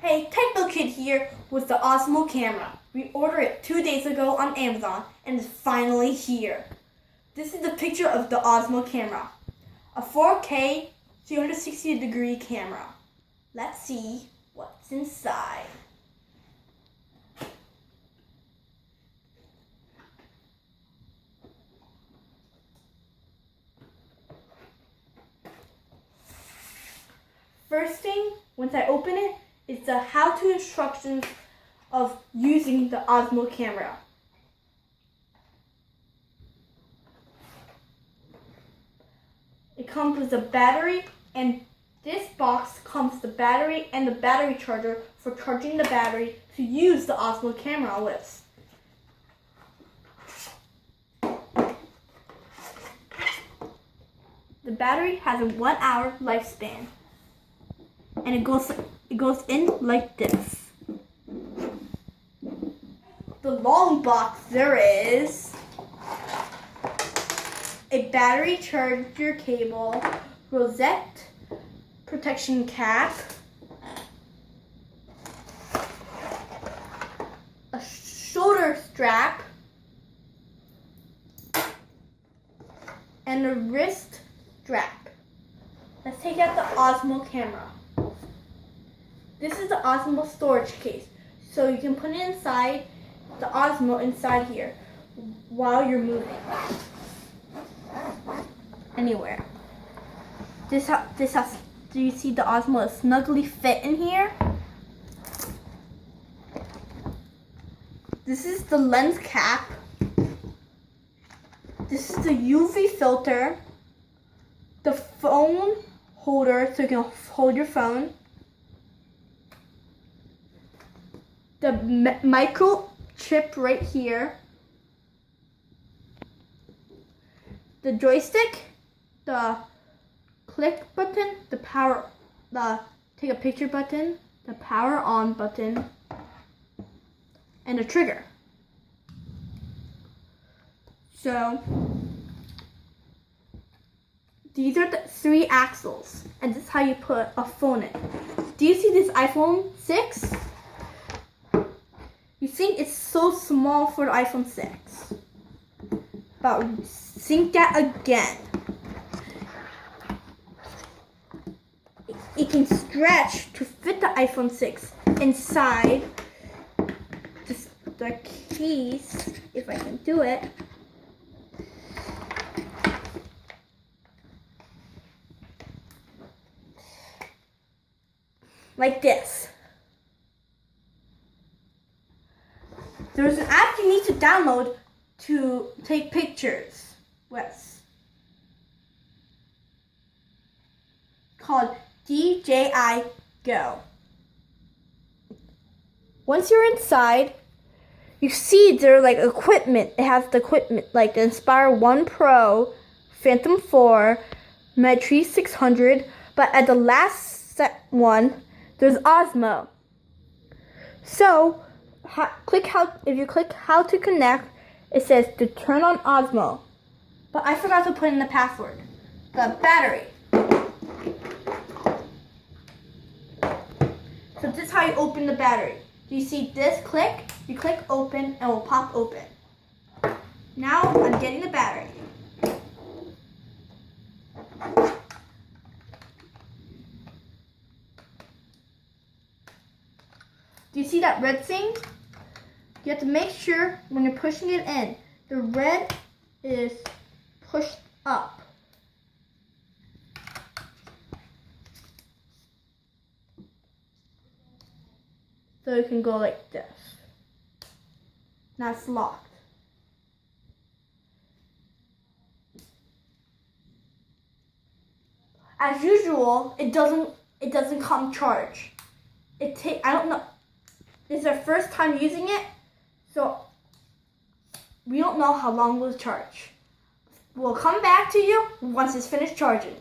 Hey, Techno Kid here with the Osmo camera. We ordered it 2 days ago on Amazon and it's finally here. This is the picture of the Osmo camera. A 4K 360-degree camera. Let's see what's inside. First thing, once I open it, is the how-to instructions of using the Osmo camera. It comes with a battery, and this box comes with the battery and the battery charger for charging the battery to use the Osmo camera with. The battery has a 1 hour lifespan. And it goes in like this. The long box, there is a battery charger cable, rosette protection cap, a shoulder strap, and a wrist strap. Let's take out the Osmo camera. This is the Osmo storage case, so you can put it inside the Osmo inside here while you're moving anywhere. This has. Do you see the Osmo is snugly fit in here? This is the lens cap. This is the UV filter. The phone holder so you can hold your phone. The microchip right here, the joystick, the click button, the take a picture button, the power on button, and a trigger. So these are the 3 axles, and this is how you put a phone in. Do you see this iPhone 6? You think it's so small for the iPhone 6. But think that again. It can stretch to fit the iPhone 6 inside the case, if I can do it. Like this. There's an app you need to download to take pictures with, called DJI Go. Once you're inside, you see there like equipment. It has the equipment like the Inspire 1 Pro, Phantom 4, Metri 600, but at the last one, there's Osmo. So, if you click how to connect, it says to turn on Osmo. But I forgot to put in the password. The battery. So this is how you open the battery. Do you see this click? You click open and it will pop open. Now I'm getting the battery. Do you see that red thing? You have to make sure when you're pushing it in, the red is pushed up. So it can go like this. Now it's locked. As usual, it doesn't come charged. I don't know. This is our first time using it, so we don't know how long it will charge. We'll come back to you once it's finished charging.